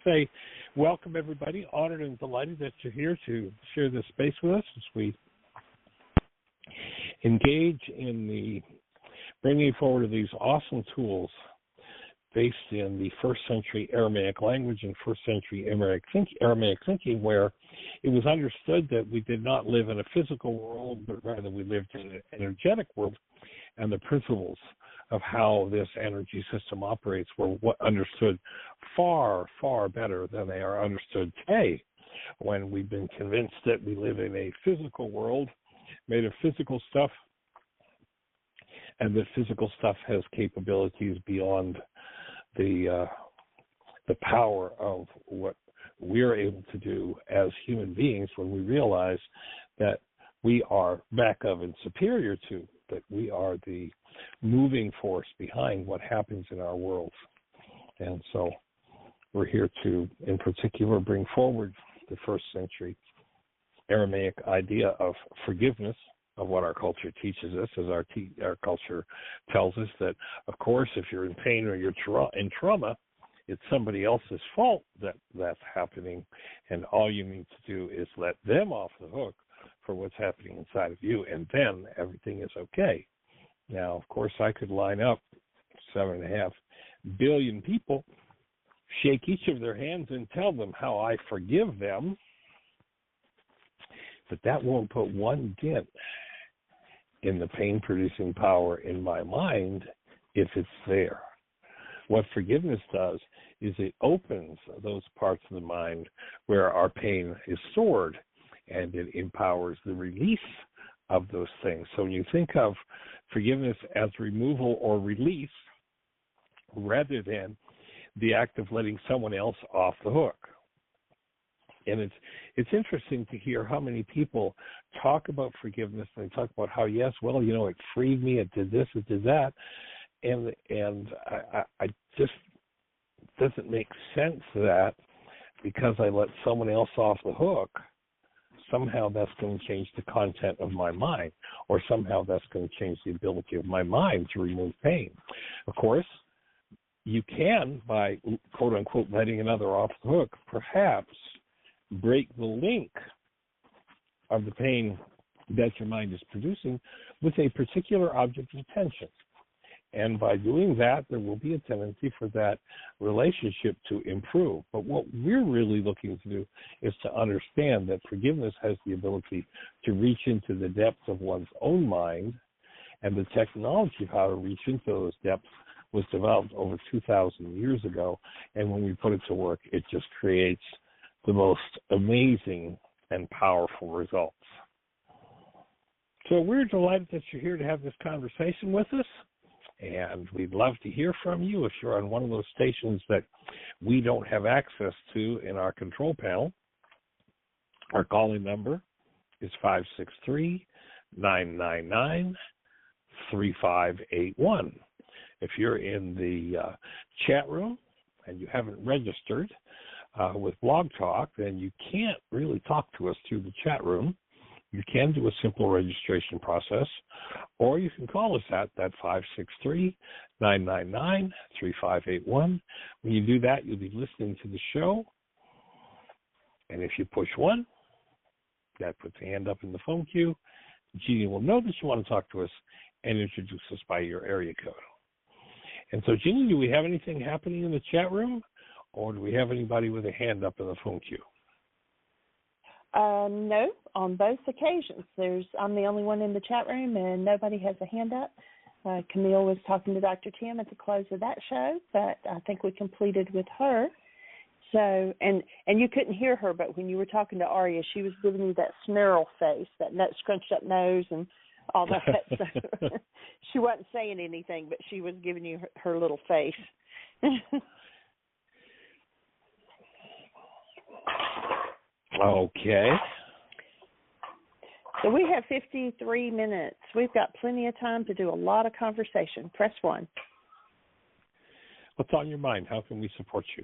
say welcome, everybody. Honored and delighted that you're here to share this space with us as we engage in the bringing forward of these awesome tools based in the first century Aramaic language and first century Aramaic thinking, where it was understood that we did not live in a physical world, but rather we lived in an energetic world, and the principles of how this energy system operates were understood far, far better than they are understood today, when we've been convinced that we live in a physical world made of physical stuff, and that physical stuff has capabilities beyond the power of what we're able to do as human beings, when we realize that we are back of and superior to, that we are the moving force behind what happens in our world. And so we're here to, in particular, bring forward the first century Aramaic idea of forgiveness, of what our culture teaches us, as our culture tells us that, of course, if you're in pain or you're in trauma, it's somebody else's fault that that's happening, and all you need to do is let them off the hook for what's happening inside of you, and then everything is okay. Now, of course, I could line up 7.5 billion people, shake each of their hands and tell them how I forgive them, but that won't put one dent in the pain-producing power in my mind if it's there. What forgiveness does is it opens those parts of the mind where our pain is stored, and it empowers the release of those things. So when you think of forgiveness as removal or release, rather than the act of letting someone else off the hook. And it's interesting to hear how many people talk about forgiveness, and they talk about how, yes, well, you know, it freed me, it did this, it did that, and I just doesn't make sense that because I let someone else off the hook, somehow that's going to change the content of my mind, or somehow that's going to change the ability of my mind to remove pain. Of course, you can, by quote-unquote letting another off the hook, perhaps break the link of the pain that your mind is producing with a particular object of attention. And by doing that, there will be a tendency for that relationship to improve. But what we're really looking to do is to understand that forgiveness has the ability to reach into the depths of one's own mind, and the technology of how to reach into those depths was developed over 2,000 years ago. And when we put it to work, it just creates the most amazing and powerful results. So we're delighted that you're here to have this conversation with us, and we'd love to hear from you if you're on one of those stations that we don't have access to in our control panel. Our calling number is 563-999-3581. If you're in the chat room and you haven't registered with Blog Talk, then you can't really talk to us through the chat room. You can do a simple registration process, or you can call us at that 563-999-3581. When you do that, you'll be listening to the show, and if you push 1, that puts a hand up in the phone queue. Jeannie will know that you want to talk to us and introduce us by your area code. And so, Jeannie, do we have anything happening in the chat room, or do we have anybody with a hand up in the phone queue? No, on both occasions. I'm the only one in the chat room, and nobody has a hand up. Camille was talking to Dr. Tim at the close of that show, but I think we completed with her. So, and you couldn't hear her, but when you were talking to Aria, she was giving you that snarl face, that scrunched up nose, and all that. So she wasn't saying anything, but she was giving you her little face. Okay. So we have 53 minutes. We've got plenty of time to do a lot of conversation. Press 1. What's on your mind? How can we support you?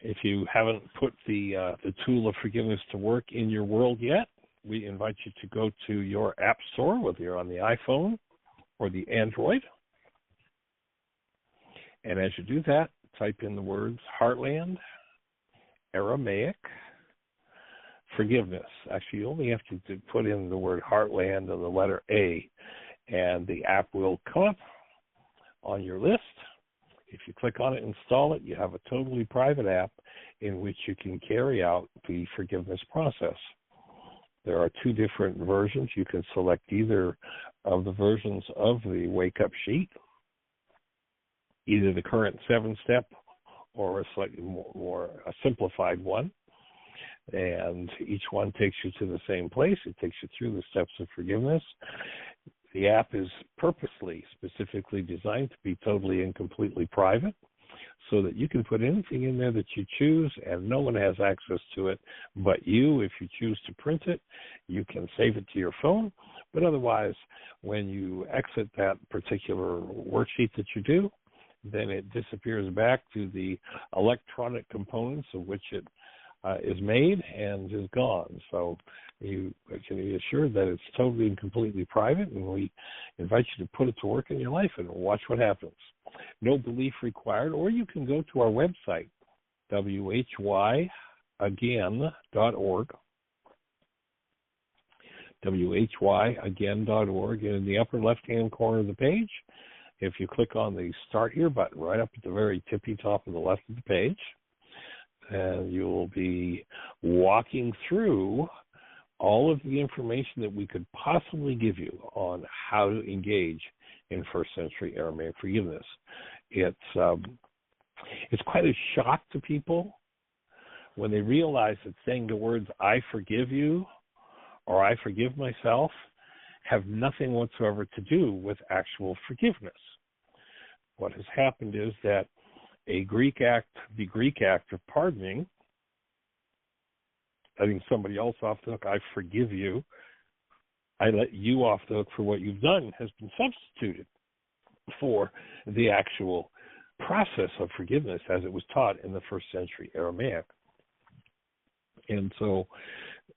If you haven't put the tool of forgiveness to work in your world yet, we invite you to go to your app store, whether you're on the iPhone or the Android. And as you do that, type in the words heartland, Aramaic, forgiveness. Actually, you only have to put in the word heartland and the letter A, and the app will come up on your list. If you click on it, install it, you have a totally private app in which you can carry out the forgiveness process. There are 2 different versions. You can select either of the versions of the wake-up sheet, either the current 7-step or a slightly more simplified one. And each one takes you to the same place. It takes you through the steps of forgiveness. The app is purposely, specifically designed to be totally and completely private so that you can put anything in there that you choose and no one has access to it but you. If you choose to print it, you can save it to your phone. But otherwise, when you exit that particular worksheet that you do, then it disappears back to the electronic components of which it is made and is gone. So you can be assured that it's totally and completely private, and we invite you to put it to work in your life and watch what happens. No belief required, or you can go to our website, whyagain.org, whyagain.org, and in the upper left-hand corner of the page, if you click on the Start Here button right up at the very tippy top of the left of the page, and you will be walking through all of the information that we could possibly give you on how to engage in first century Aramaic forgiveness. It's quite a shock to people when they realize that saying the words, I forgive you, or I forgive myself, have nothing whatsoever to do with actual forgiveness. What has happened is that the Greek act of pardoning, letting somebody else off the hook, I forgive you, I let you off the hook for what you've done, has been substituted for the actual process of forgiveness as it was taught in the first century Aramaic. And so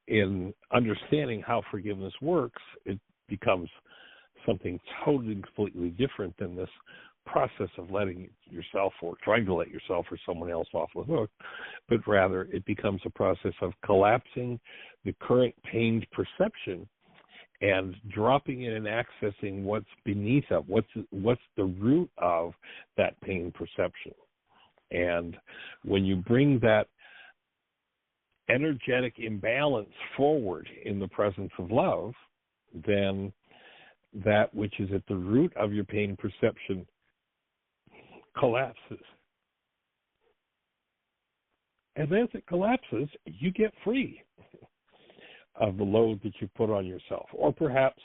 in understanding how forgiveness works, it becomes something totally and completely different than this process of letting yourself or trying to let yourself or someone else off the hook, but rather it becomes a process of collapsing the current pained perception and dropping in and accessing what's beneath it, what's the root of that pain perception. And when you bring that energetic imbalance forward in the presence of love, then that which is at the root of your pain perception collapses. And as it collapses, you get free of the load that you put on yourself, or perhaps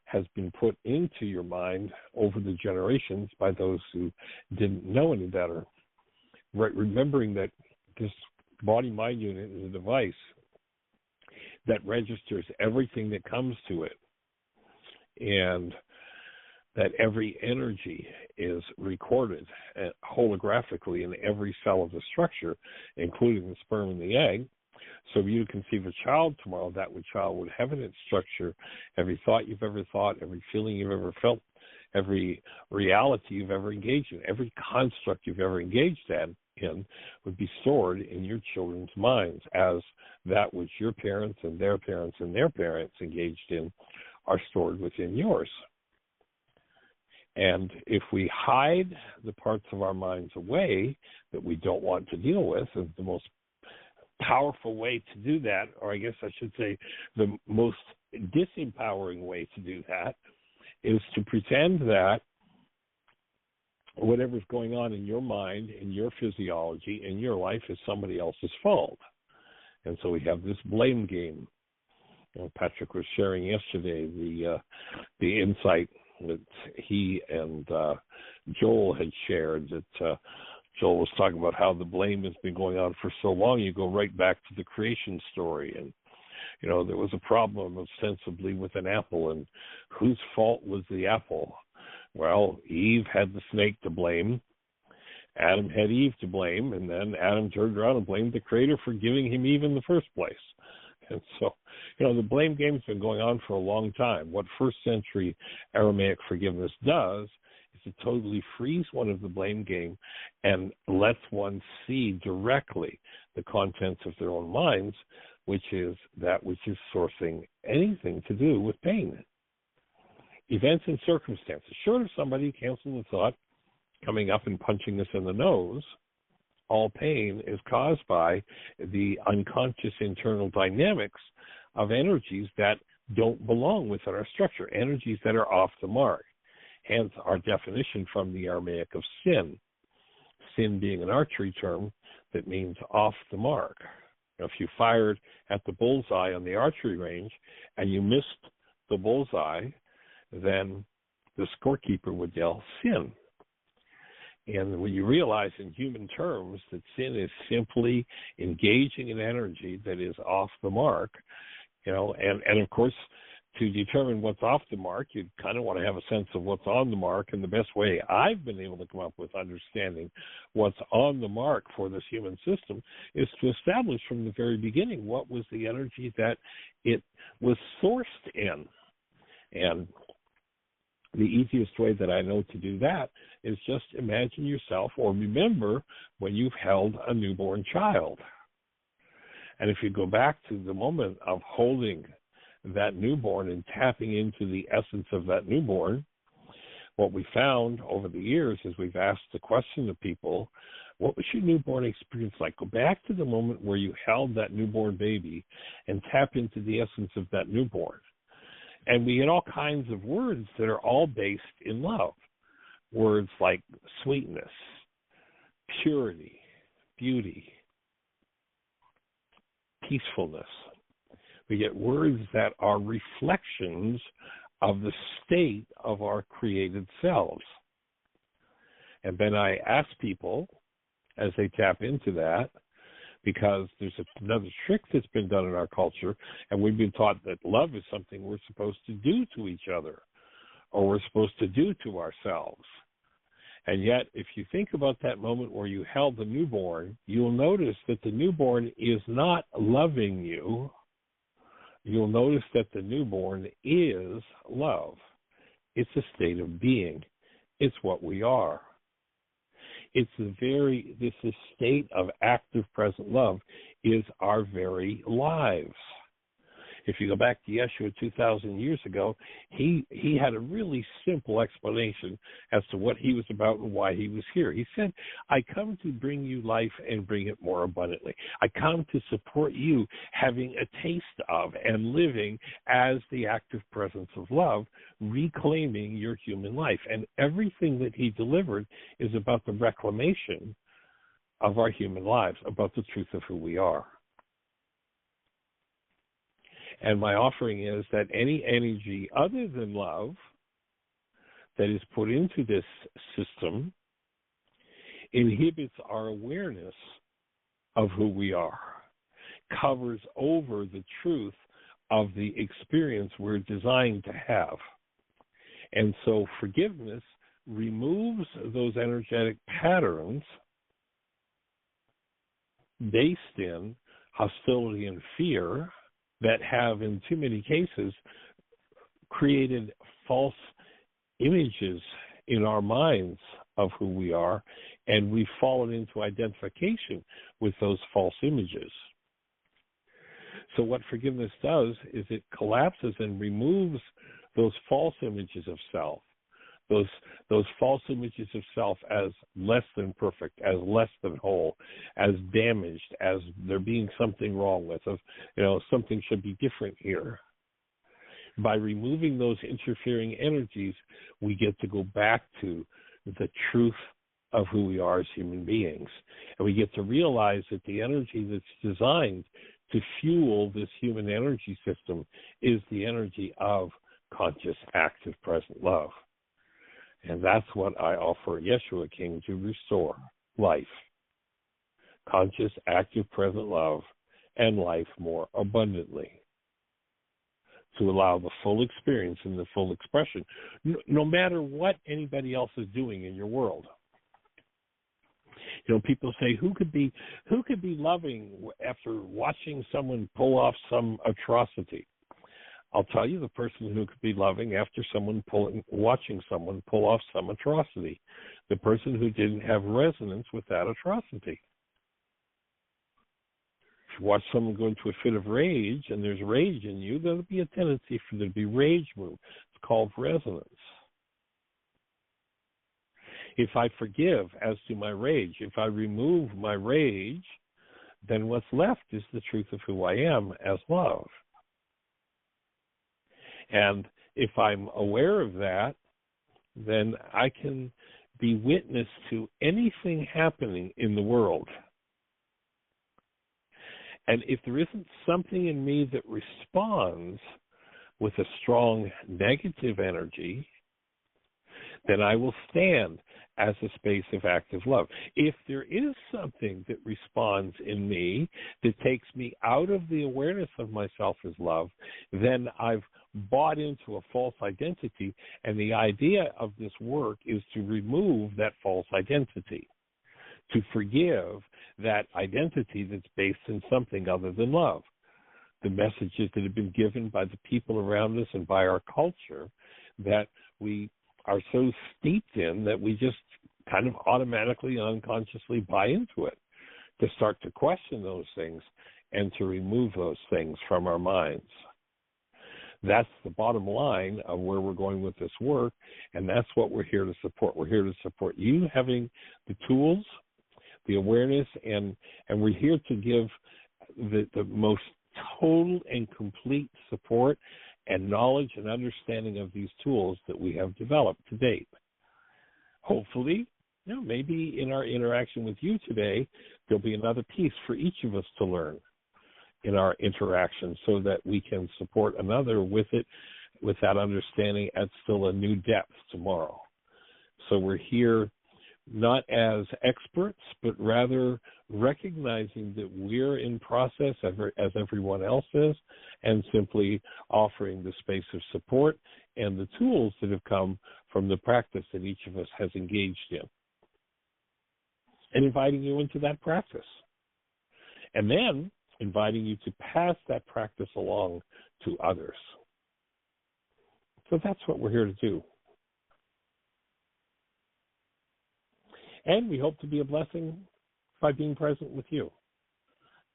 has been put into your mind over the generations by those who didn't know any better. Right, remembering that this body-mind unit is a device that registers everything that comes to it, and that every energy is recorded holographically in every cell of the structure, including the sperm and the egg. So if you conceive a child tomorrow, that child would have in its structure every thought you've ever thought, every feeling you've ever felt, every reality you've ever engaged in, every construct you've ever engaged in would be stored in your children's minds as that which your parents and their parents and their parents engaged in are stored within yours. And if we hide the parts of our minds away that we don't want to deal with, and the most powerful way to do that, or I guess I should say the most disempowering way to do that, is to pretend that whatever's going on in your mind, in your physiology, in your life is somebody else's fault. And so we have this blame game. Patrick was sharing yesterday the insight that he and Joel had shared, that Joel was talking about how the blame has been going on for so long. You go right back to the creation story, and there was a problem ostensibly with an apple, and whose fault was the apple? Well, Eve had the snake to blame, Adam had Eve to blame, and then Adam turned around and blamed the Creator for giving him Eve in the first place. And so, the blame game's been going on for a long time. What first century Aramaic forgiveness does is to totally frees one of the blame game and lets one see directly the contents of their own minds, which is that which is sourcing anything to do with pain. Events and circumstances. Short of somebody canceling the thought, coming up and punching us in the nose, all pain is caused by the unconscious internal dynamics of energies that don't belong within our structure, energies that are off the mark. Hence our definition from the Aramaic of sin. Sin being an archery term that means off the mark. Now, if you fired at the bullseye on the archery range and you missed the bullseye, then the scorekeeper would yell sin. And when you realize in human terms that sin is simply engaging in energy that is off the mark, and of course, to determine what's off the mark, you kind of want to have a sense of what's on the mark. And the best way I've been able to come up with understanding what's on the mark for this human system is to establish from the very beginning what was the energy that it was sourced in. And the easiest way that I know to do that is just imagine yourself or remember when you've held a newborn child. And if you go back to the moment of holding that newborn and tapping into the essence of that newborn, what we found over the years is we've asked the question to people, what was your newborn experience like? Go back to the moment where you held that newborn baby and tap into the essence of that newborn. And we get all kinds of words that are all based in love. Words like sweetness, purity, beauty, peacefulness. We get words that are reflections of the state of our created selves. And then I ask people, as they tap into that, because there's another trick that's been done in our culture, and we've been taught that love is something we're supposed to do to each other, or we're supposed to do to ourselves. And yet, if you think about that moment where you held the newborn, you'll notice that the newborn is not loving you. You'll notice that the newborn is love. It's a state of being. It's what we are. This state of active present love is our very lives. If you go back to Yeshua 2,000 years ago, he had a really simple explanation as to what he was about and why he was here. He said, I come to bring you life and bring it more abundantly. I come to support you having a taste of and living as the active presence of love, reclaiming your human life. And everything that he delivered is about the reclamation of our human lives, about the truth of who we are. And my offering is that any energy other than love that is put into this system inhibits our awareness of who we are, covers over the truth of the experience we're designed to have. And so forgiveness removes those energetic patterns based in hostility and fear that have, in too many cases, created false images in our minds of who we are, and we've fallen into identification with those false images. So what forgiveness does is it collapses and removes those false images of self, those false images of self as less than perfect, as less than whole, as damaged, as there being something wrong with us, something should be different here. By removing those interfering energies, we get to go back to the truth of who we are as human beings. And we get to realize that the energy that's designed to fuel this human energy system is the energy of conscious, active, present love. And that's what I offer Yeshua King to restore life. Conscious, active, present love and life more abundantly. To allow the full experience and the full expression, no matter what anybody else is doing in your world. People say, who could be loving after watching someone pull off some atrocity? I'll tell you the person who could be loving after watching someone pull off some atrocity, the person who didn't have resonance with that atrocity. If you watch someone go into a fit of rage and there's rage in you, there'll be a tendency for there to be rage move. It's called resonance. If I forgive as to my rage, if I remove my rage, then what's left is the truth of who I am as love. And if I'm aware of that, then I can be witness to anything happening in the world. And if there isn't something in me that responds with a strong negative energy, then I will stand as a space of active love. If there is something that responds in me that takes me out of the awareness of myself as love, then I've bought into a false identity, and the idea of this work is to remove that false identity, to forgive that identity that's based in something other than love. The messages that have been given by the people around us and by our culture that we are so steeped in that we just kind of automatically and unconsciously buy into it, to start to question those things and to remove those things from our minds. That's the bottom line of where we're going with this work, and that's what we're here to support. We're here to support you having the tools, the awareness, and we're here to give the most total and complete support and knowledge and understanding of these tools that we have developed to date. Hopefully, maybe in our interaction with you today, there'll be another piece for each of us to learn in our interaction so that we can support another with it, with that understanding at still a new depth tomorrow. So we're here not as experts, but rather recognizing that we're in process as everyone else is, and simply offering the space of support and the tools that have come from the practice that each of us has engaged in, and inviting you into that practice. And then inviting you to pass that practice along to others. So that's what we're here to do. And we hope to be a blessing by being present with you.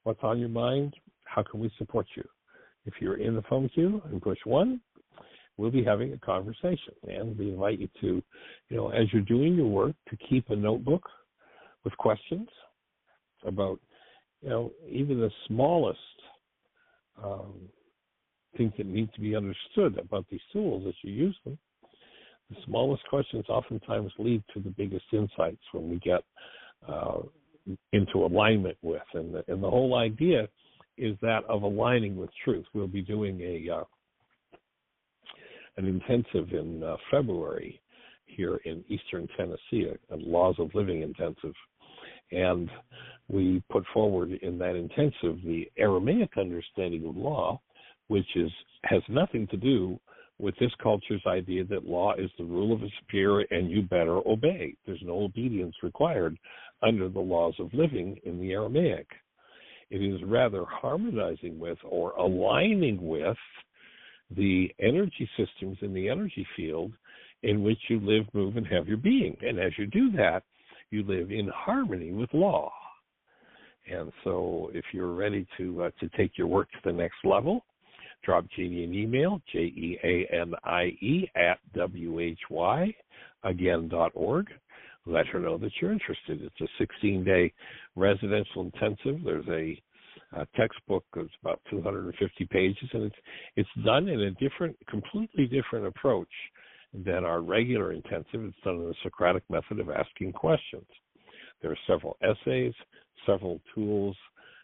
What's on your mind? How can we support you? If you're in the phone queue and push 1, we'll be having a conversation. And we invite you to, as you're doing your work, to keep a notebook with questions about, even the smallest things that need to be understood about these tools as you use them. The smallest questions oftentimes lead to the biggest insights when we get into alignment with. And the whole idea is that of aligning with truth. We'll be doing an intensive in February here in Eastern Tennessee, a Laws of Living intensive. And we put forward in that intensive the Aramaic understanding of law, which has nothing to do with this culture's idea that law is the rule of a superior and you better obey. There's no obedience required under the laws of living in the Aramaic. It is rather harmonizing with or aligning with the energy systems in the energy field in which you live, move, and have your being. And as you do that, you live in harmony with law. And so if you're ready to take your work to the next level, drop Jeannie an email, JEANIE@WHY.org. Let her know that you're interested. It's a 16-day residential intensive. There's a textbook that's about 250 pages, and it's done in a completely different approach than our regular intensive. It's done in the Socratic method of asking questions. There are several essays, several tools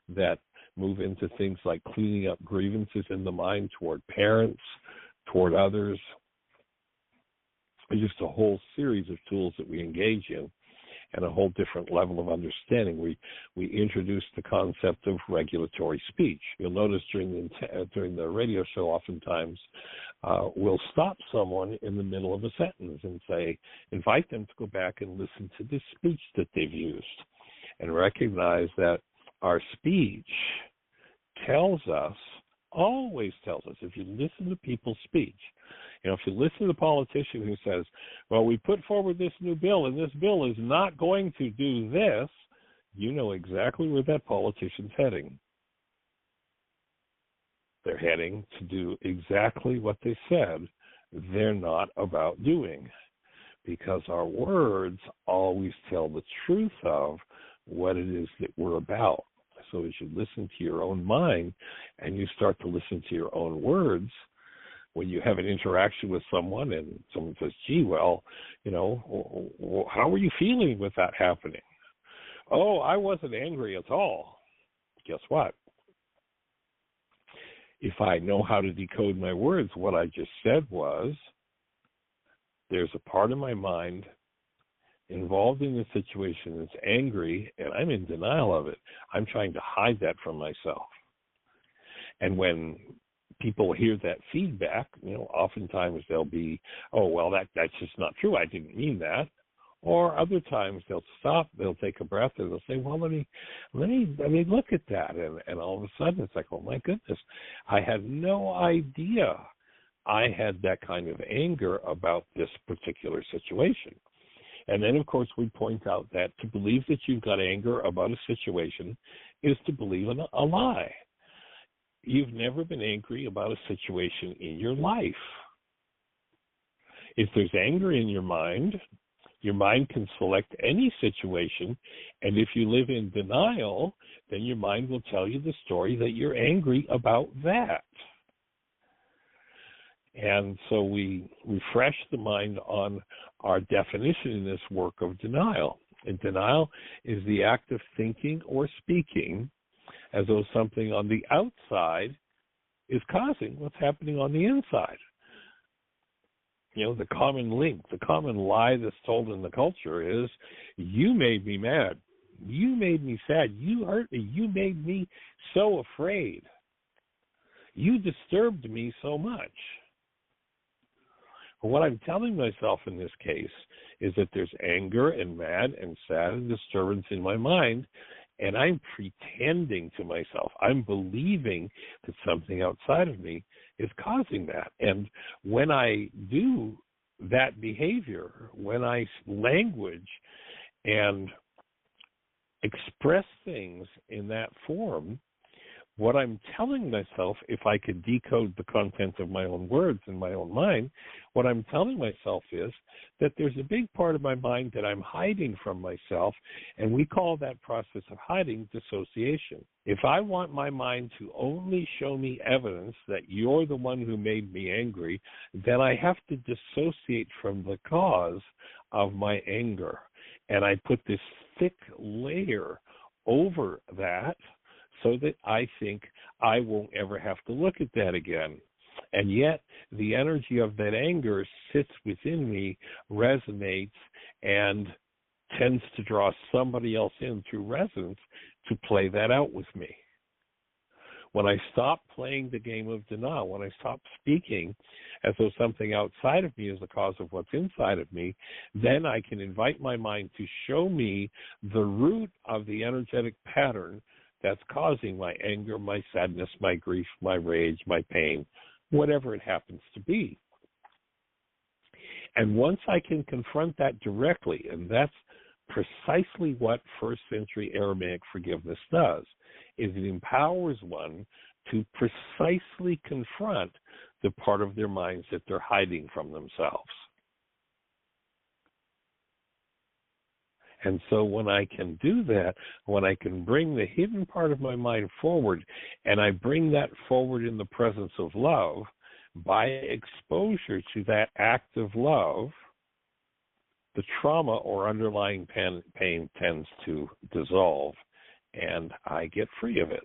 that move into things like cleaning up grievances in the mind toward parents, toward others. Just a whole series of tools that we engage in, and a whole different level of understanding. We introduce the concept of regulatory speech. You'll notice during the radio show, oftentimes we'll stop someone in the middle of a sentence and say, invite them to go back and listen to the speech that they've used, and recognize that our speech tells us always tells us, if you listen to people's speech, if you listen to the politician who says, well, we put forward this new bill, and this bill is not going to do this, you know exactly where that politician's heading. They're heading to do exactly what they said they're not about doing, because our words always tell the truth of what it is that we're about. So as you listen to your own mind and you start to listen to your own words, when you have an interaction with someone and someone says, gee, well, how are you feeling with that happening? Oh, I wasn't angry at all. Guess what? If I know how to decode my words, what I just said was, there's a part of my mind involved in the situation that's angry, and I'm in denial of it. I'm trying to hide that from myself. And when people hear that feedback, oftentimes they'll be, oh, well, that's just not true. I didn't mean that. Or other times they'll stop, they'll take a breath, and they'll say, well, let me look at that. And all of a sudden it's like, oh, my goodness, I had no idea I had that kind of anger about this particular situation. And then, of course, we point out that to believe that you've got anger about a situation is to believe in a lie. You've never been angry about a situation in your life. If there's anger in your mind can select any situation, and if you live in denial, then your mind will tell you the story that you're angry about that. And so we refresh the mind on our definition in this work of denial. And denial is the act of thinking or speaking as though something on the outside is causing what's happening on the inside. The common link, the common lie that's told in the culture is, you made me mad. You made me sad. You hurt me. You made me so afraid. You disturbed me so much. But what I'm telling myself in this case is that there's anger and mad and sad and disturbance in my mind, and I'm pretending to myself. I'm believing that something outside of me is causing that. And when I do that behavior, when I language and express things in that form, what I'm telling myself, if I could decode the content of my own words in my own mind, what I'm telling myself is that there's a big part of my mind that I'm hiding from myself, and we call that process of hiding dissociation. If I want my mind to only show me evidence that you're the one who made me angry, then I have to dissociate from the cause of my anger. And I put this thick layer over that, so that I think I won't ever have to look at that again. And yet, the energy of that anger sits within me, resonates, and tends to draw somebody else in through resonance to play that out with me. When I stop playing the game of denial, when I stop speaking as though something outside of me is the cause of what's inside of me, then I can invite my mind to show me the root of the energetic pattern that's causing my anger, my sadness, my grief, my rage, my pain, whatever it happens to be. And once I can confront that directly, and that's precisely what first century Aramaic forgiveness does, is it empowers one to precisely confront the part of their minds that they're hiding from themselves. And so when I can do that, when I can bring the hidden part of my mind forward, and I bring that forward in the presence of love, by exposure to that act of love, the trauma or underlying pain tends to dissolve, and I get free of it.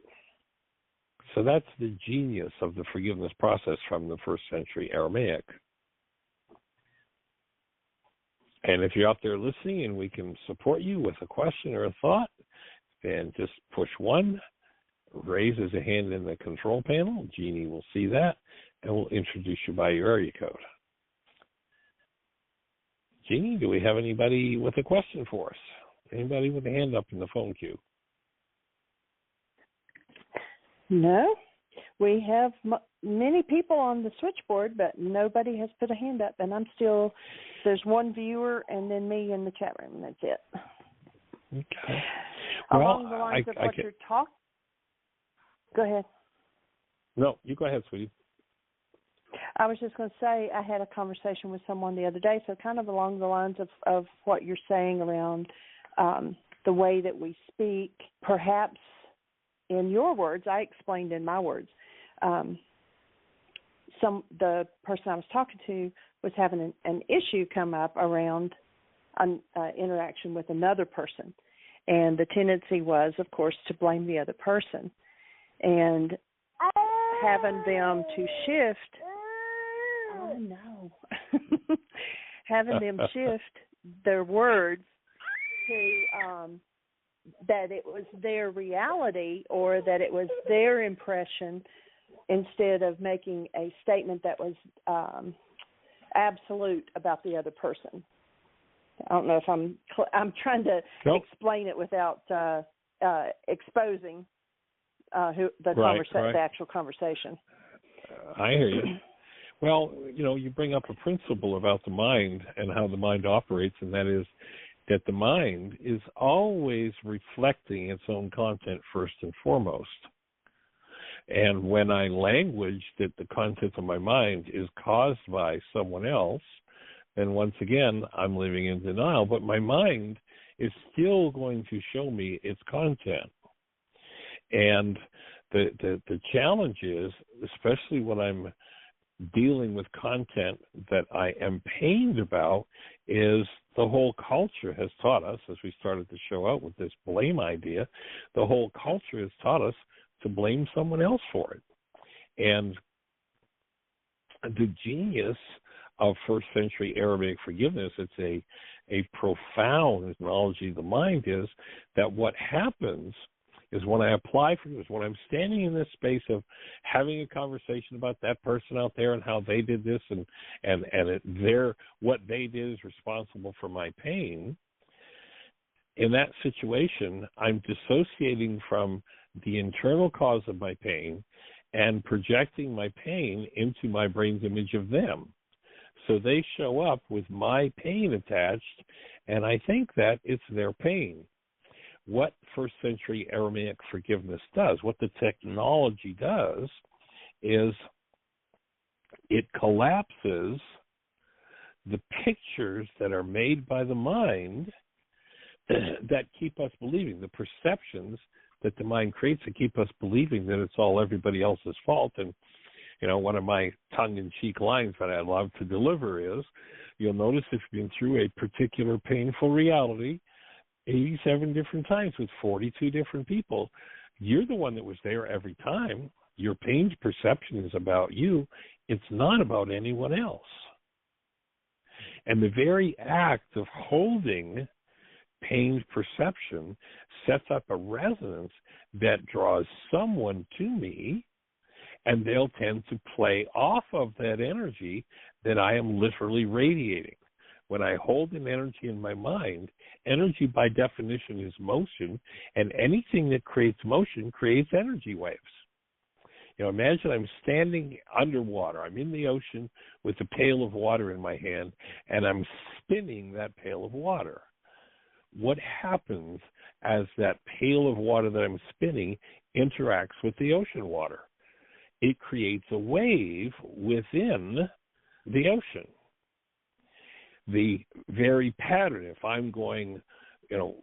So that's the genius of the forgiveness process from the first century Aramaic. And if you're out there listening and we can support you with a question or a thought, then just push 1, raise as a hand in the control panel. Jeannie will see that, and we'll introduce you by your area code. Jeannie, do we have anybody with a question for us? Anybody with a hand up in the phone queue? No, We have many people on the switchboard, but nobody has put a hand up, and there's one viewer and then me in the chat room, and that's it. Okay. Along the lines of what you're talking, go ahead. No, you go ahead, sweetie. I was just going to say I had a conversation with someone the other day, so kind of along the lines of what you're saying around the way that we speak, perhaps in your words, I explained in my words. The person I was talking to was having an issue come up around an interaction with another person, and the tendency was, of course, to blame the other person, and having them to shift. Oh no! Having them shift their words to that it was their reality or that it was their impression, instead of making a statement that was absolute about the other person. I don't know if I'm trying to explain it without exposing the actual conversation. I hear you. Well, you bring up a principle about the mind and how the mind operates, and that is that the mind is always reflecting its own content first and foremost. And when I language that the content of my mind is caused by someone else, then once again, I'm living in denial. But my mind is still going to show me its content. And the challenge is, especially when I'm dealing with content that I am pained about, is the whole culture has taught us, as we started the show out with this blame idea, the whole culture has taught us to blame someone else for it. And the genius of first century Aramaic forgiveness, it's a profound analogy of the mind, is that what happens is when I apply forgiveness, when I'm standing in this space of having a conversation about that person out there and how they did this and what they did is responsible for my pain, in that situation, I'm dissociating from the internal cause of my pain and projecting my pain into my brain's image of them. So they show up with my pain attached, and I think that it's their pain. What first century Aramaic forgiveness does, what the technology does, is it collapses the pictures that are made by the mind that keep us believing, the perceptions that the mind creates to keep us believing that it's all everybody else's fault. And, one of my tongue-in-cheek lines that I love to deliver is, you'll notice if you've been through a particular painful reality 87 different times with 42 different people, you're the one that was there every time. Your pain's perception is about you. It's not about anyone else. And the very act of holding pain's perception sets up a resonance that draws someone to me, and they'll tend to play off of that energy that I am literally radiating. When I hold an energy in my mind, energy by definition is motion, and anything that creates motion creates energy waves. Imagine I'm standing underwater. I'm in the ocean with a pail of water in my hand, and I'm spinning that pail of water. What happens as that pail of water that I'm spinning interacts with the ocean water? It creates a wave within the ocean. The very pattern, if I'm going,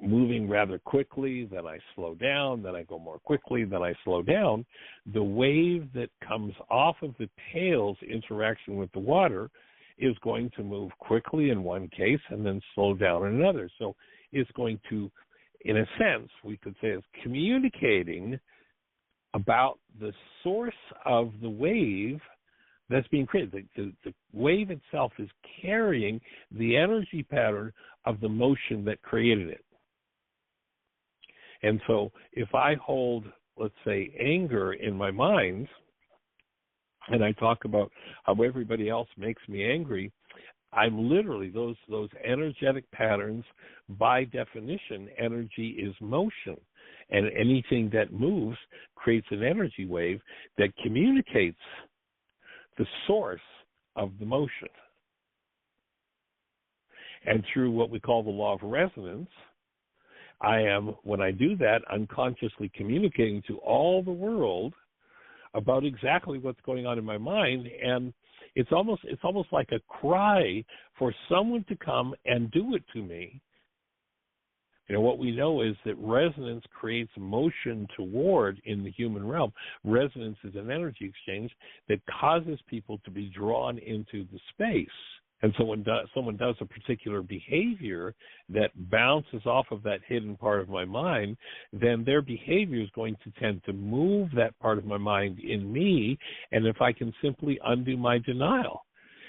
moving rather quickly, then I slow down, then I go more quickly, then I slow down, the wave that comes off of the pail's interaction with the water is going to move quickly in one case and then slow down in another. So it's going to, in a sense, we could say it's communicating about the source of the wave that's being created. The wave itself is carrying the energy pattern of the motion that created it. And so if I hold, let's say, anger in my mind, and I talk about how everybody else makes me angry, I'm literally, those energetic patterns, by definition, energy is motion. And anything that moves creates an energy wave that communicates the source of the motion. And through what we call the law of resonance, I am, when I do that, unconsciously communicating to all the world about exactly what's going on in my mind. And it's almost like a cry for someone to come and do it to me. What we know is that resonance creates motion toward in the human realm. Resonance is an energy exchange that causes people to be drawn into the space. And so when someone does a particular behavior that bounces off of that hidden part of my mind, then their behavior is going to tend to move that part of my mind in me. And if I can simply undo my denial,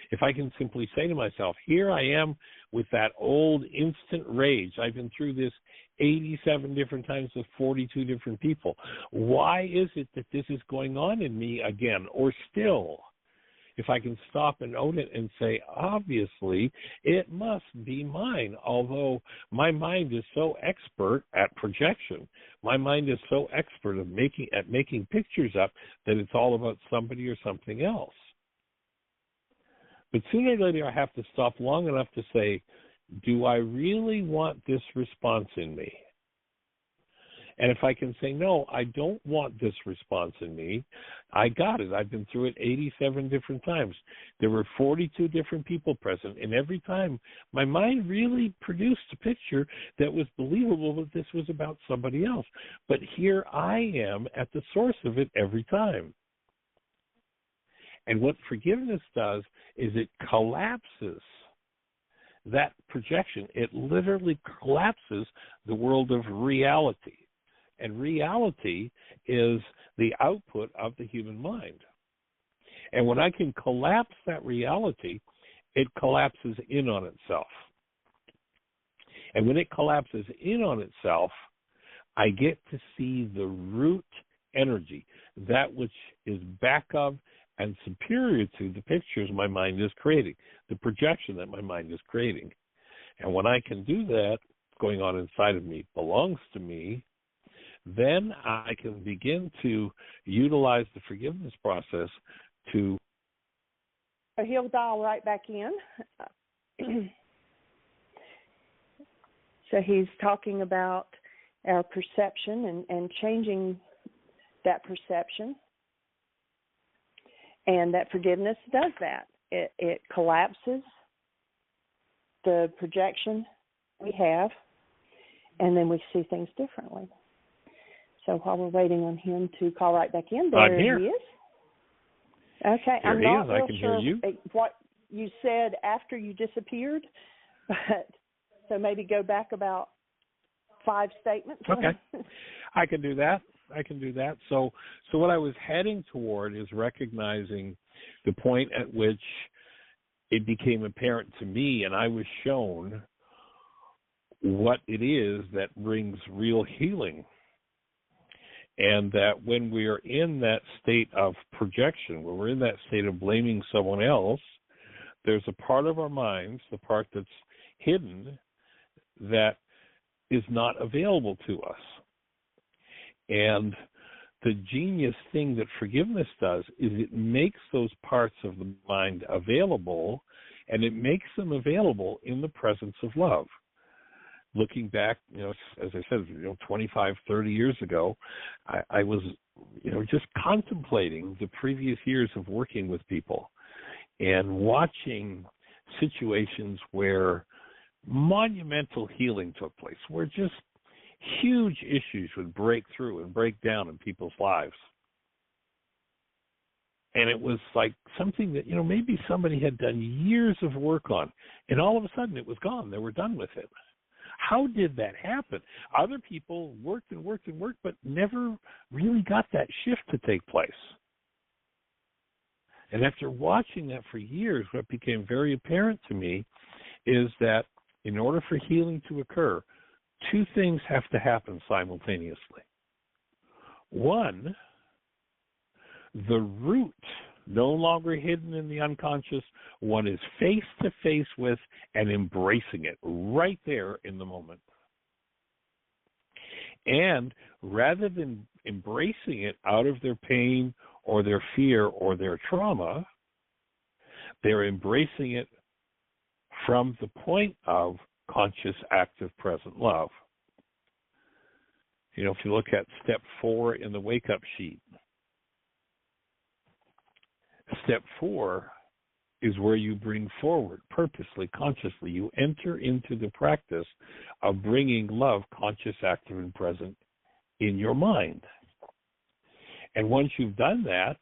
if I can simply say to myself, here I am with that old instant rage. I've been through this 87 different times with 42 different people. Why is it that this is going on in me again or still? If I can stop and own it and say, obviously, it must be mine, although my mind is so expert at projection. My mind is so expert at making pictures up that it's all about somebody or something else. But sooner or later, I have to stop long enough to say, do I really want this response in me? And if I can say, no, I don't want this response in me, I got it. I've been through it 87 different times. There were 42 different people present, and every time my mind really produced a picture that was believable that this was about somebody else. But here I am at the source of it every time. And what forgiveness does is it collapses that projection. It literally collapses the world of reality. And reality is the output of the human mind. And when I can collapse that reality, it collapses in on itself. And when it collapses in on itself, I get to see the root energy, that which is back of and superior to the pictures my mind is creating, the projection that my mind is creating. And when I can do that, going on inside of me belongs to me, then I can begin to utilize the forgiveness process to... He'll dial right back in. So he's talking about our perception and changing that perception. And that forgiveness does that. It collapses the projection we have, and then we see things differently. So while we're waiting on him to call right back in, there he is. Okay, I'm not real sure what you said after you disappeared, but so maybe go back about 5 statements. Okay, I can do that. So what I was heading toward is recognizing the point at which it became apparent to me, and I was shown what it is that brings real healing. And that when we are in that state of projection, when we're in that state of blaming someone else, there's a part of our minds, the part that's hidden, that is not available to us. And the genius thing that forgiveness does is it makes those parts of the mind available, and it makes them available in the presence of love. Looking back, as I said, 25, 30 years ago, I was, just contemplating the previous years of working with people and watching situations where monumental healing took place, where just huge issues would break through and break down in people's lives. And it was like something that, maybe somebody had done years of work on, and all of a sudden it was gone. They were done with it. How did that happen? Other people worked, but never really got that shift to take place. And after watching that for years, what became very apparent to me is that in order for healing to occur, 2 things have to happen simultaneously. One, the root, no longer hidden in the unconscious, one is face to face with and embracing it right there in the moment. And rather than embracing it out of their pain or their fear or their trauma, they're embracing it from the point of conscious, active, present love. You know, if you look at step 4 in the wake-up sheet, step 4 is where you bring forward, purposely, consciously, you enter into the practice of bringing love, conscious, active, and present, in your mind. And once you've done that,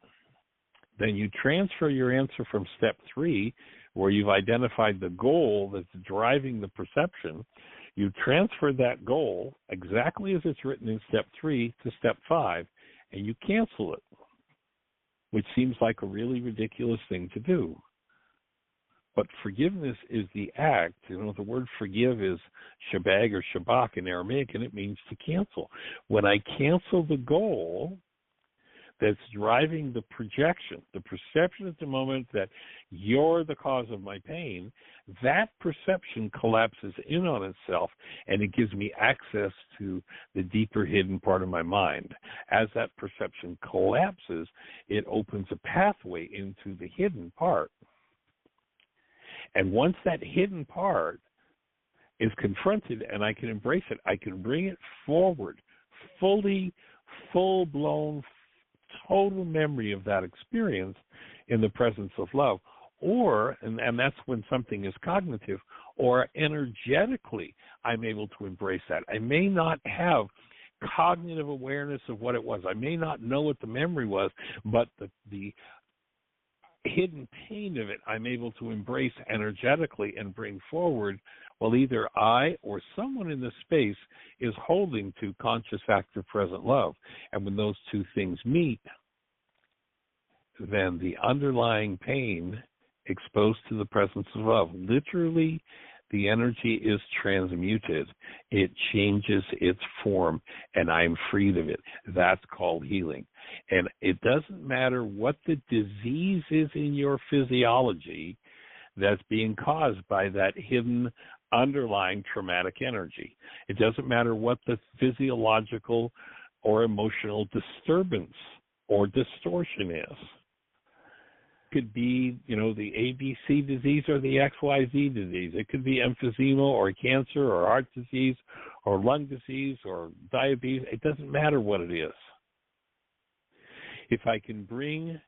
then you transfer your answer from step 3, where you've identified the goal that's driving the perception. You transfer that goal exactly as it's written in step 3 to step 5, and you cancel it, which seems like a really ridiculous thing to do. But forgiveness is the act. You know, the word forgive is shabag or shabak in Aramaic, and it means to cancel. When I cancel the goal that's driving the projection, the perception at the moment that you're the cause of my pain, that perception collapses in on itself, and it gives me access to the deeper hidden part of my mind. As that perception collapses, it opens a pathway into the hidden part. And once that hidden part is confronted and I can embrace it, I can bring it forward, fully, full-blown, total memory of that experience in the presence of love. Or, and that's when something is cognitive, or energetically I'm able to embrace that. I may not have cognitive awareness of what it was. I may not know what the memory was, but the hidden pain of it I'm able to embrace energetically and bring forward, while either I or someone in the space is holding to conscious, active, present love. And when those two things meet, then the underlying pain exposed to the presence of love, literally the energy is transmuted. It changes its form, and I'm freed of it. That's called healing. And it doesn't matter what the disease is in your physiology that's being caused by that hidden underlying traumatic energy. It doesn't matter what the physiological or emotional disturbance or distortion is. Could be, you know, the ABC disease or the XYZ disease. It could be emphysema or cancer or heart disease or lung disease or diabetes. It doesn't matter what it is. If I can bring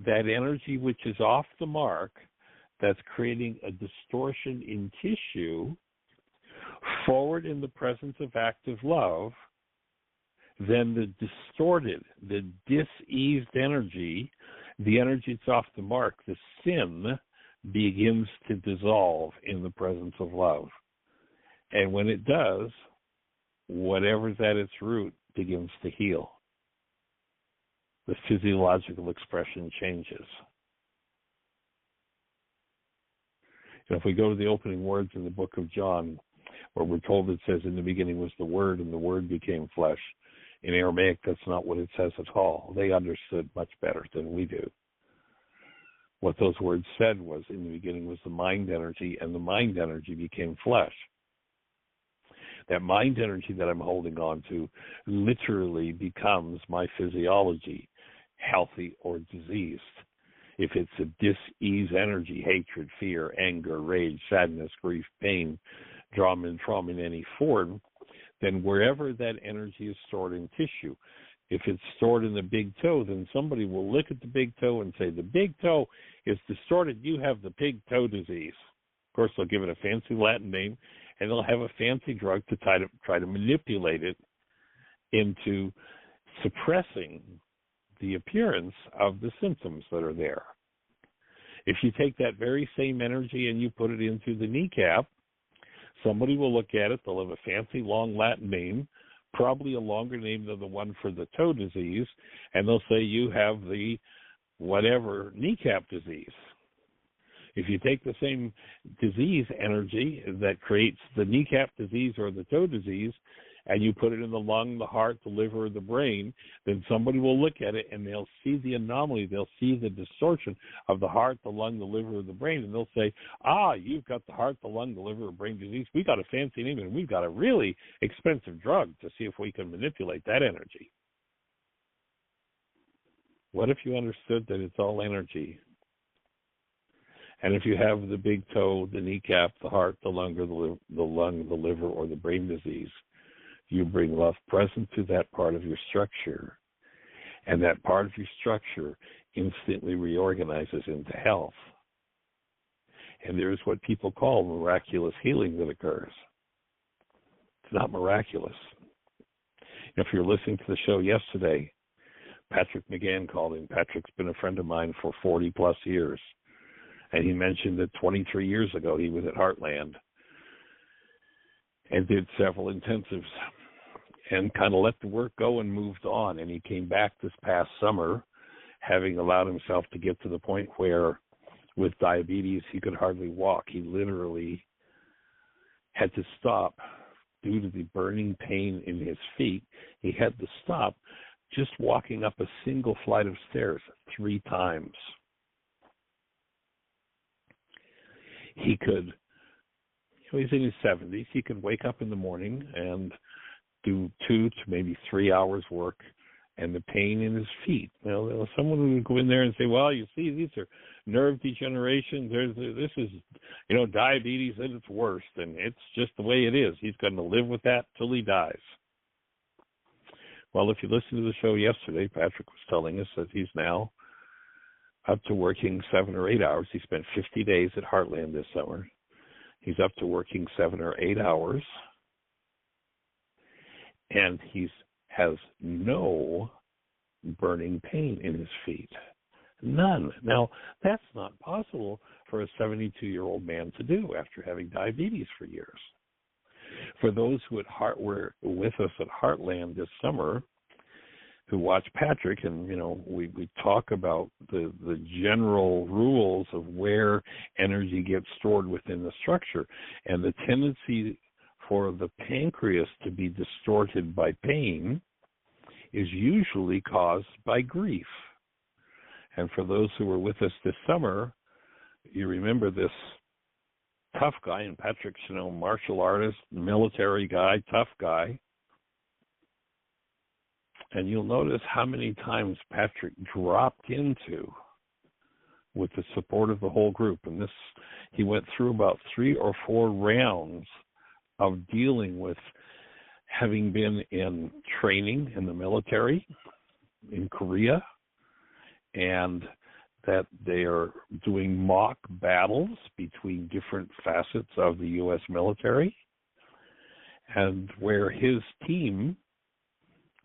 that energy which is off the mark, that's creating a distortion in tissue, forward in the presence of active love, then the distorted, the diseased energy, the energy that's off the mark, the sin, begins to dissolve in the presence of love. And when it does, whatever's at its root begins to heal. The physiological expression changes. And if we go to the opening words in the book of John, where we're told it says, in the beginning was the Word, and the Word became flesh. In Aramaic, that's not what it says at all. They understood much better than we do. What those words said was, in the beginning was the mind energy, and the mind energy became flesh. That mind energy that I'm holding on to literally becomes my physiology, healthy or diseased. If it's a dis-ease energy, hatred, fear, anger, rage, sadness, grief, pain, drama, and trauma in any form, then wherever that energy is stored in tissue, if it's stored in the big toe, then somebody will look at the big toe and say, the big toe is distorted, you have the big toe disease. Of course, they'll give it a fancy Latin name, and they'll have a fancy drug to try to manipulate it into suppressing the appearance of the symptoms that are there. If you take that very same energy and you put it into the kneecap, somebody will look at it, they'll have a fancy long Latin name, probably a longer name than the one for the toe disease, and they'll say you have the whatever kneecap disease. If you take the same disease energy that creates the kneecap disease or the toe disease and you put it in the lung, the heart, the liver, or the brain, then somebody will look at it and they'll see the anomaly. They'll see the distortion of the heart, the lung, the liver, or the brain, and they'll say, you've got the heart, the lung, the liver, or brain disease. We got a fancy name, and we've got a really expensive drug to see if we can manipulate that energy. What if you understood that it's all energy? And if you have the big toe, the kneecap, the heart, the lung, or the liver, or the brain disease, you bring love present to that part of your structure, and that part of your structure instantly reorganizes into health. And there's what people call miraculous healing that occurs. It's not miraculous. If you're listening to the show yesterday, Patrick McGann called in. Patrick's been a friend of mine for 40-plus years. And he mentioned that 23 years ago he was at Heartland and did several intensives and kind of let the work go and moved on. And he came back this past summer, having allowed himself to get to the point where with diabetes he could hardly walk. He literally had to stop due to the burning pain in his feet. He had to stop just walking up a single flight of stairs 3 times. He could, he's in his 70s, he could wake up in the morning and do 2 to maybe 3 hours work, and the pain in his feet. Someone would go in there and say, well, you see, these are nerve degeneration. This is, diabetes at its worst, and it's just the way it is. He's going to live with that till he dies. Well, if you listened to the show yesterday, Patrick was telling us that he's now up to working 7 or 8 hours. He spent 50 days at Heartland this summer. He's up to working 7 or 8 hours, and he has no burning pain in his feet. None. Now, that's not possible for a 72-year-old man to do after having diabetes for years. For those who were with us at Heartland this summer, who watch Patrick, and we talk about the general rules of where energy gets stored within the structure, and the tendency for the pancreas to be distorted by pain is usually caused by grief. And for those who were with us this summer, you remember this tough guy, and Patrick's martial artist, military guy, tough guy. And you'll notice how many times Patrick dropped into, with the support of the whole group. And he went through about 3 or 4 rounds of dealing with having been in training in the military in Korea, and that they are doing mock battles between different facets of the U.S. military, and where his team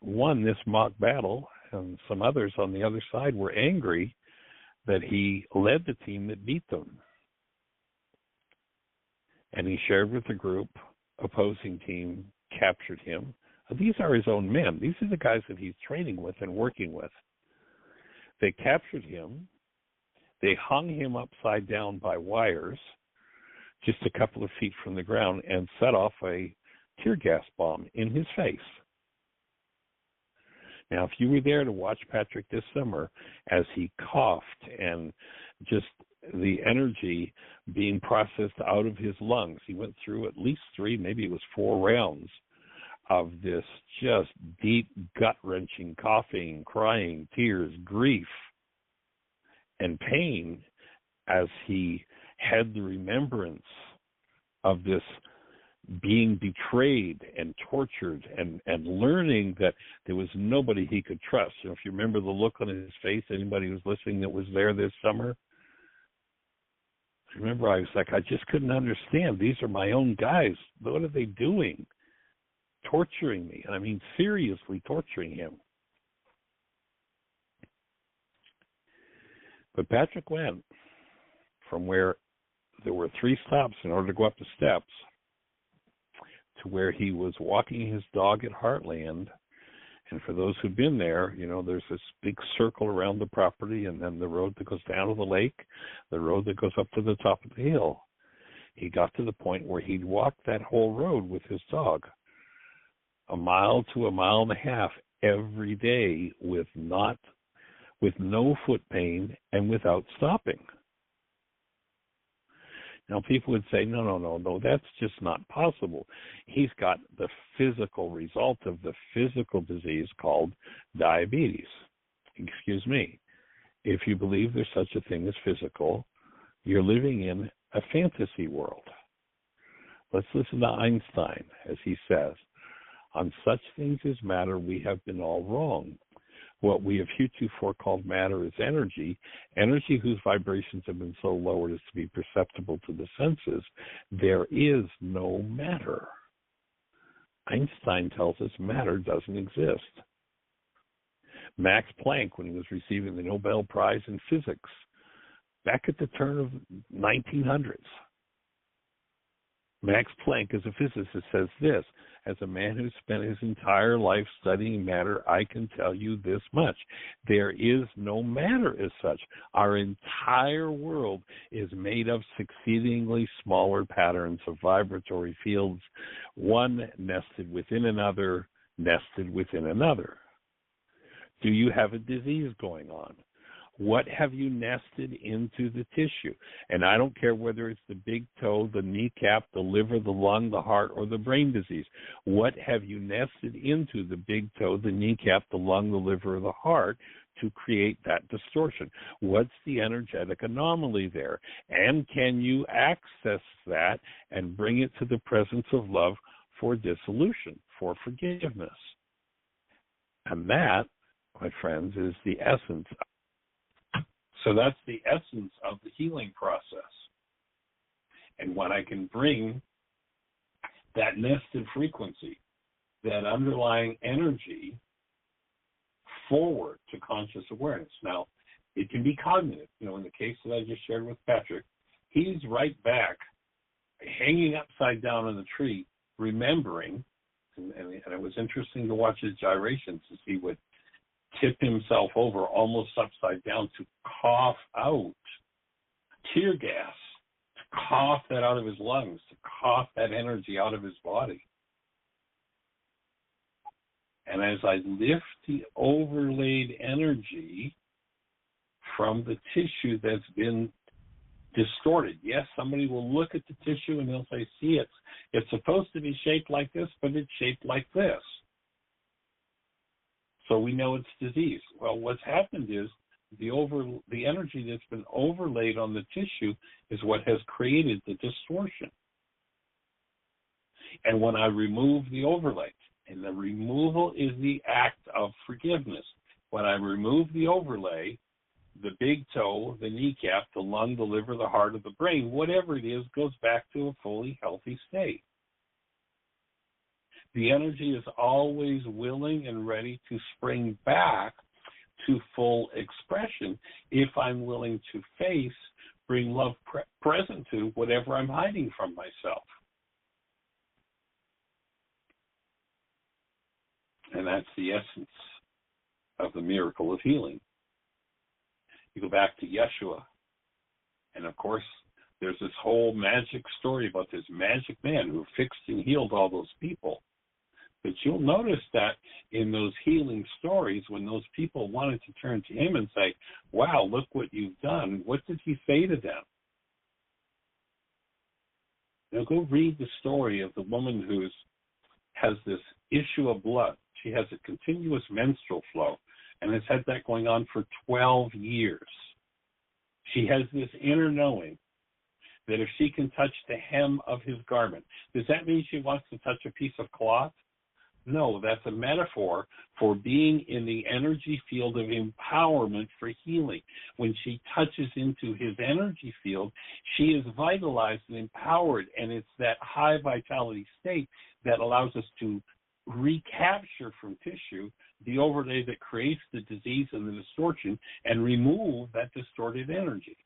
won this mock battle, and some others on the other side were angry that he led the team that beat them. And he shared with the group, opposing team captured him. These are his own men. These are the guys that he's training with and working with. They captured him. They hung him upside down by wires just a couple of feet from the ground and set off a tear gas bomb in his face. Now, if you were there to watch Patrick this summer as he coughed and just the energy being processed out of his lungs, he went through at least 3, maybe it was 4 rounds of this just deep, gut-wrenching coughing, crying, tears, grief, and pain as he had the remembrance of this being betrayed and tortured and learning that there was nobody he could trust. If you remember the look on his face, anybody who's listening that was there this summer, remember I was like, I just couldn't understand. These are my own guys. What are they doing? Torturing me. And I mean, seriously torturing him. But Patrick went from where there were 3 stops in order to go up the steps to where he was walking his dog at Heartland. And for those who've been there, there's this big circle around the property, and then the road that goes down to the lake, the road that goes up to the top of the hill. He got to the point where he'd walk that whole road with his dog a mile to a mile and a half every day with no foot pain and without stopping. Now, people would say, no, that's just not possible. He's got the physical result of the physical disease called diabetes. Excuse me. If you believe there's such a thing as physical, you're living in a fantasy world. Let's listen to Einstein, as he says, on such things as matter, we have been all wrong. What we have heretofore called matter is energy whose vibrations have been so lowered as to be perceptible to the senses. There is no matter. Einstein tells us matter doesn't exist. Max Planck, when he was receiving the Nobel Prize in Physics, back at the turn of 1900s, Max Planck, as a physicist, says this: as a man who spent his entire life studying matter, I can tell you this much. There is no matter as such. Our entire world is made of succeedingly smaller patterns of vibratory fields, one nested within another, nested within another. Do you have a disease going on? What have you nested into the tissue? And I don't care whether it's the big toe, the kneecap, the liver, the lung, the heart, or the brain disease. What have you nested into the big toe, the kneecap, the lung, the liver, or the heart to create that distortion? What's the energetic anomaly there? And can you access that and bring it to the presence of love for dissolution, for forgiveness? And that, my friends, is the essence. So that's the essence of the healing process. And when I can bring that nested frequency, that underlying energy, forward to conscious awareness. Now, it can be cognitive. In the case that I just shared with Patrick, he's right back, hanging upside down on the tree, remembering, and it was interesting to watch his gyrations as he would tip himself over almost upside down to cough out tear gas, to cough that out of his lungs, to cough that energy out of his body. And as I lift the overlaid energy from the tissue that's been distorted, yes, somebody will look at the tissue and they'll say, see, it's supposed to be shaped like this, but it's shaped like this. So we know it's disease. Well, what's happened is the energy that's been overlaid on the tissue is what has created the distortion. And when I remove the overlay, and the removal is the act of forgiveness. When I remove the overlay, the big toe, the kneecap, the lung, the liver, the heart, or the brain, whatever it is, goes back to a fully healthy state. The energy is always willing and ready to spring back to full expression if I'm willing to face, bring love present to whatever I'm hiding from myself. And that's the essence of the miracle of healing. You go back to Yeshua, and of course, there's this whole magic story about this magic man who fixed and healed all those people. But you'll notice that in those healing stories, when those people wanted to turn to him and say, wow, look what you've done, what did he say to them? Now go read the story of the woman who has this issue of blood. She has a continuous menstrual flow and has had that going on for 12 years. She has this inner knowing that if she can touch the hem of his garment, does that mean she wants to touch a piece of cloth? No, that's a metaphor for being in the energy field of empowerment for healing. When she touches into his energy field, she is vitalized and empowered, and it's that high vitality state that allows us to recapture from tissue the overlay that creates the disease and the distortion and remove that distorted energy.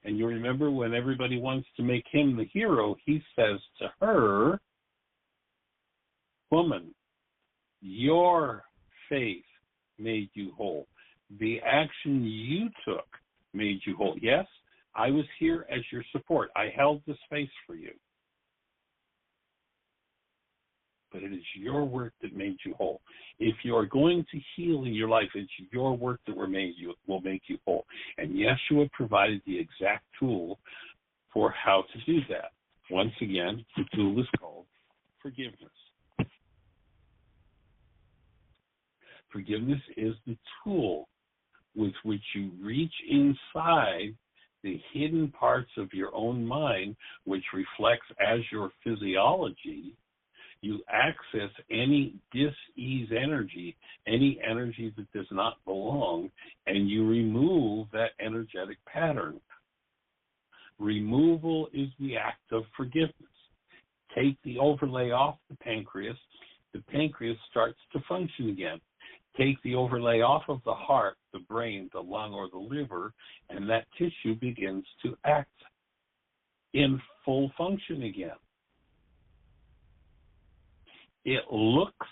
And you remember when everybody wants to make him the hero, he says to her, woman, your faith made you whole. The action you took made you whole. Yes, I was here as your support. I held the space for you. but it is your work that made you whole. If you are going to heal in your life, it's your work that will make you whole. And Yeshua provided the exact tool for how to do that. Once again, the tool is called forgiveness. Forgiveness is the tool with which you reach inside the hidden parts of your own mind, which reflects as your physiology. You access any dis-ease energy, any energy that does not belong, and you remove that energetic pattern. Removal is the act of forgiveness. Take the overlay off the pancreas starts to function again. Take the overlay off of the heart, the brain, the lung, or the liver, and that tissue begins to act in full function again. It looks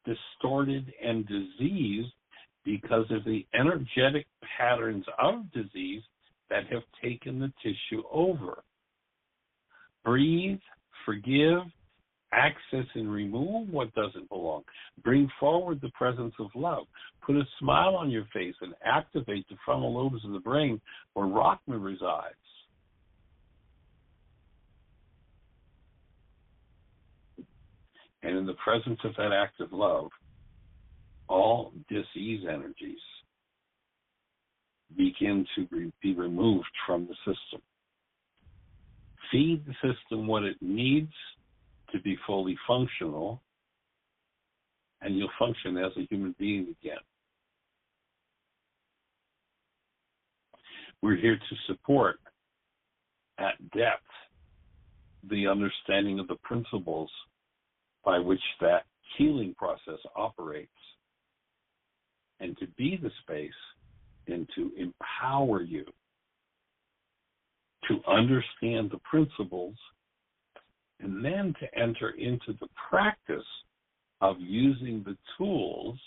distorted and diseased because of the energetic patterns of disease that have taken the tissue over. Breathe, forgive, access and remove what doesn't belong. Bring forward the presence of love. Put a smile on your face and activate the frontal lobes of the brain where Rachma resides. And in the presence of that act of love, all dis-ease energies begin to be removed from the system. Feed the system what it needs to be fully functional, and you'll function as a human being again. We're here to support at depth the understanding of the principles by which that healing process operates, and to be the space and to empower you to understand the principles and then to enter into the practice of using the tools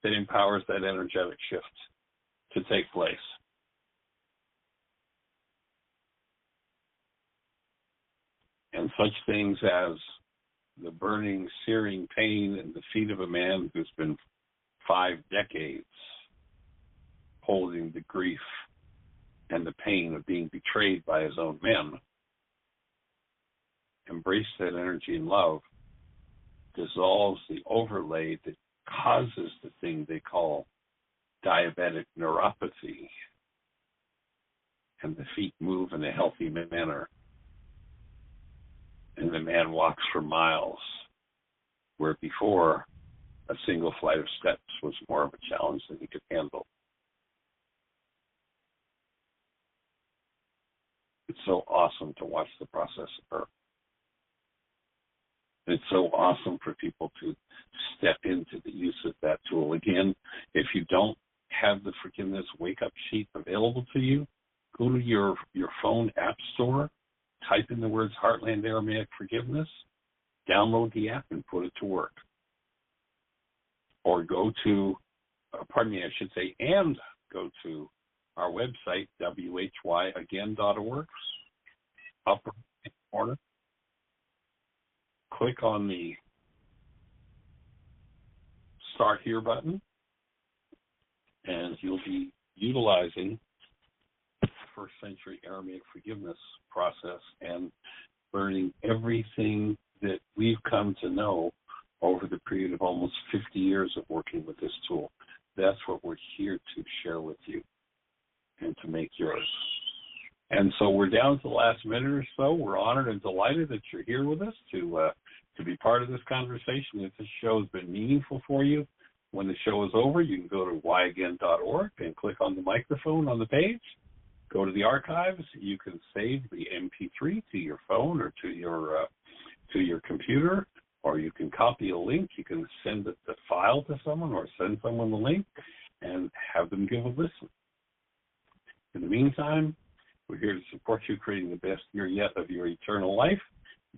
that empowers that energetic shift to take place. And such things as the burning, searing pain in the feet of a man who's been 5 decades holding the grief and the pain of being betrayed by his own men. Embrace that energy in love, dissolves the overlay that causes the thing they call diabetic neuropathy, and the feet move in a healthy manner, and the man walks for miles, where before a single flight of steps was more of a challenge than he could handle. It's so awesome to watch the process occur. It's so awesome for people to step into the use of that tool. Again, if you don't have the Forgiveness Wake-Up Sheet available to you, go to your phone app store, type in the words Heartland Aramaic Forgiveness, download the app and put it to work. Or go to our website, whyagain.org, upper right corner. Click on the Start Here button, and you'll be utilizing the first century Aramaic forgiveness process and learning everything that we've come to know over the period of almost 50 years of working with this tool. That's what we're here to share with you and to make yours. And so we're down to the last minute or so. We're honored and delighted that you're here with us to be part of this conversation. If this show has been meaningful for you, when the show is over, you can go to whyagain.org and click on the microphone on the page. Go to the archives. You can save the MP3 to your phone or to your computer, or you can copy a link. You can send the file to someone or send someone the link and have them give a listen. In the meantime, we're here to support you creating the best year yet of your eternal life.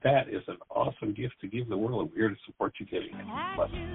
That is an awesome gift to give the world, and we're here to support you getting it. Blessings.